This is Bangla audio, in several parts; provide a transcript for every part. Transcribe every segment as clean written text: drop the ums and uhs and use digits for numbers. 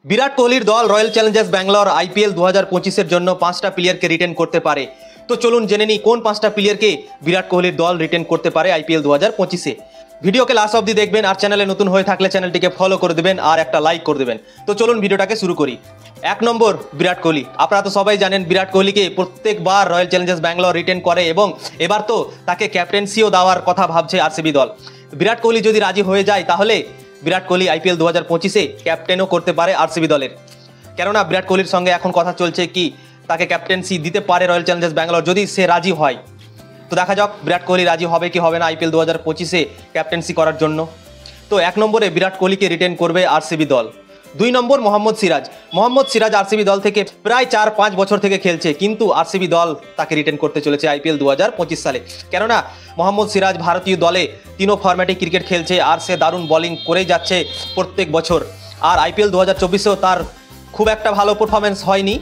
বিরাট কোহলির দল রয়্যাল চ্যালেঞ্জার্স ব্যাঙ্গালোর আইপিএল 2025-এর জন্য 5টা প্লেয়ারকে রিটেন করতে পারে। তো চলুন জেনে নিই কোন 5টা প্লেয়ারকে বিরাট কোহলির দল রিটেন করতে পারে আইপিএল 2025-এ। ভিডিওকে লাস্ট অবধি দেখবেন আর চ্যানেলে নতুন হয়ে থাকলে চ্যানেলটিকে ফলো করে দেবেন আর একটা লাইক করে দেবেন। তো চলুন ভিডিওটাকে শুরু করি। 1 নম্বর বিরাট কোহলি। আপনারা তো সবাই জানেন বিরাট কোহলিকে প্রত্যেকবার রয়্যাল চ্যালেঞ্জার্স ব্যাঙ্গালোর রিটেন করে এবং এবার তো তাকে ক্যাপ্টেন্সিও দেওয়ার কথা ভাবছে আরসিবি দল। বিরাট কোহলি যদি রাজি হয়ে যায় তাহলে বিরাট কোহলি আইপিএল 2025-এ ক্যাপ্টেনও করতে পারে আরসিবি দলের। কেননা বিরাট কোহলির সঙ্গে এখন কথা চলছে কি তাকে ক্যাপ্টেন্সি দিতে পারে রয়্যাল চ্যালেঞ্জার্স ব্যাঙ্গালোর যদি সে রাজি হয়। তো দেখা যাক বিরাট কোহলি রাজি হবে কি হবে না আইপিএল 2025-এ ক্যাপ্টেন্সি করার জন্য। তো 1 নম্বরে বিরাট কোহলিকে রিটেন করবে আরসিবি দল। 2 নম্বর মোহাম্মদ সিরাজ। মোহাম্মদ সিরাজ আরসিবি দল থেকে প্রায় 4-5 বছর থেকে খেলছে, কিন্তু আরসিবি দল তাকে রিটেন করতে চলেছে আইপিএল 2025 সালে। কেননা মোহাম্মদ সিরাজ ভারতীয় দলে 3 ফরম্যাটে ক্রিকেট খেলছে আর সে দারুণ বোলিং করেই যাচ্ছে প্রত্যেক বছর। আর আইপিএল 2024-এও তার খুব একটা ভালো পারফরমেন্স হয়নি,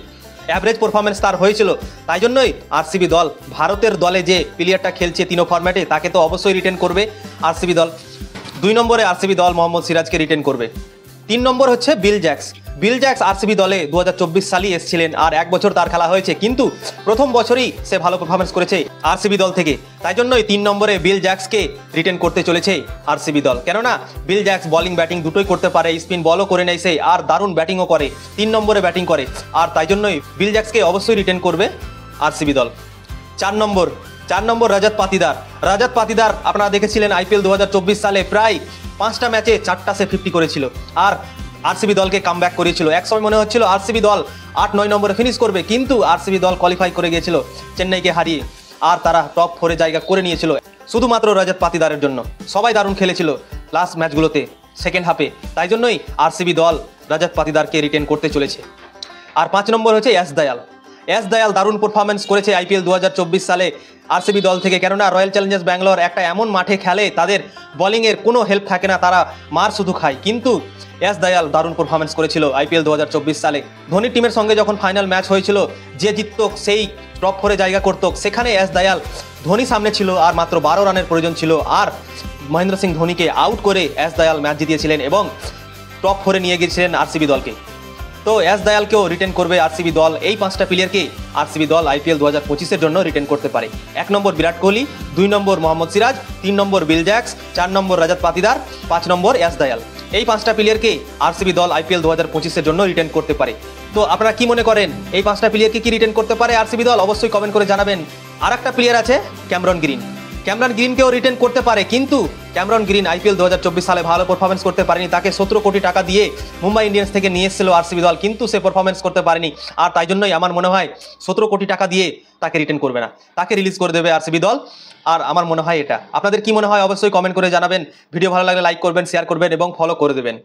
অ্যাভারেজ পারফরমেন্স তার হয়েছিল। তাই জন্যই আরসিবি দল ভারতের দলে যে প্লেয়ারটা খেলছে 3 ফরম্যাটে তাকে তো অবশ্যই রিটেন করবে আরসিবি দল। 2 নম্বরে আরসিবি দল মোহাম্মদ সিরাজকে রিটেন করবে। 3 নম্বর হচ্ছে বিল জ্যাক্স। বিল জ্যাক্স আরসিবি দলে 2024 সালেই এসেছিলেন আর 1 বছর তার খেলা হয়েছে, কিন্তু প্রথম বছরই সে ভালো পারফরমেন্স করেছে আরসিবি দল থেকে। তাই জন্যই 3 নম্বরে বিল জ্যাক্সকে রিটেন করতে চলেছে আরসিবি দল। কেননা বিল জ্যাক্স বোলিং ব্যাটিং দুটোই করতে পারে, স্পিন বলও করে নেয় সে আর দারুণ ব্যাটিংও করে, 3 নম্বরে ব্যাটিং করে। আর তাই জন্যই বিল জ্যাক্সকে অবশ্যই রিটেন করবে আরসিবি দল। 4 নম্বর রজত পাতিদার। রজত পাতিদার আপনারা দেখেছিলেন আইপিএল 2024 সালে প্রায় 5টা ম্যাচে 4টা সে 50 করেছিল আর আরসিবি দলকে কামব্যাক করেছিল। এক সময় মনে হচ্ছিল আরসিবি দল 8-9 নম্বরে ফিনিশ করবে, কিন্তু আরসিবি দল কোয়ালিফাই করে গিয়েছিল চেন্নাইকে হারিয়ে আর তারা টপ 4-এ জায়গা করে নিয়েছিল শুধুমাত্র রজত পাতিদারের জন্য। সবাই দারুণ খেলেছিল লাস্ট ম্যাচগুলোতে সেকেন্ড হাফে, তাই জন্যই আরসিবি দল রজত পাতিদারকে রিটেন করতে চলেছে। আর 5 নম্বর হচ্ছে এস দয়াল। এস দয়াল দারুণ পারফরমেন্স করেছে আইপিএল 2024 সালে আরসিবি দল থেকে। কেননা রয়্যাল চ্যালেঞ্জার্স ব্যাঙ্গালোর একটা এমন মাঠে খেলে তাদের বোলিংয়ের কোনো হেল্প থাকে না, তারা মার শুধু খায়, কিন্তু এস দয়াল দারুণ পারফরমেন্স করেছিল আইপিএল 2024 সালে। ধোনির টিমের সঙ্গে যখন ফাইনাল ম্যাচ হয়েছিল, যে জিতত সেই টপ 4-এ জায়গা করত, সেখানে এস দয়াল ধোনি সামনে ছিল আর মাত্র 12 রানের প্রয়োজন ছিল আর মহেন্দ্র সিং ধোনিকে আউট করে এস দয়াল ম্যাচ জিতিয়েছিলেন এবং টপ 4-এ নিয়ে গিয়েছিলেন আরসিবি দলকে। তো এস দয়ালকেও রিটেন করবে আরসিবি দল। এই 5টা প্লেয়ারকে আরসিবি দল আইপিএল 2025-এর জন্য রিটেন করতে পারে। 1 নম্বর বিরাট কোহলি, 2 নম্বর মোহাম্মদ সিরাজ, 3 নম্বর বিল জ্যাক্স, 4 নম্বর রজত পাতিদার, 5 নম্বর এস দয়াল। এই 5টা প্লেয়ারকে আরসিবি দল আইপিএল 2025-এর জন্য রিটেন করতে পারে। তো আপনারা কি মনে করেন এই 5টা প্লেয়ারকে কি রিটেন করতে পারে আরসিবি দল? অবশ্যই কমেন্ট করে জানাবেন। আর একটা প্লেয়ার আছে ক্যামেরন গ্রিন। ক্যামেরন গ্রিনকেও রিটেন করতে পারে, কিন্তু ক্যামেরন গ্রিন আইপিএল 2024 সালে ভালো পারফরমেন্স করতে পারেনি। তাকে 17 কোটি টাকা দিয়ে মুম্বাই ইন্ডিয়ান্স থেকে নিয়ে এসেছিল আরসিবি দল, কিন্তু সে পারফরমেন্স করতে পারেনি। আর তাই জন্যই আমার মনে হয় 17 কোটি টাকা দিয়ে তাকে রিটেন করবে না, তাকে রিলিজ করে দেবে আরসিবি দল। আর আমার মনে হয় এটা। আপনাদের কি মনে হয় অবশ্যই কমেন্ট করে জানাবেন। ভিডিও ভালো লাগলে লাইক করবেন, শেয়ার করবেন এবং ফলো করে দেবেন।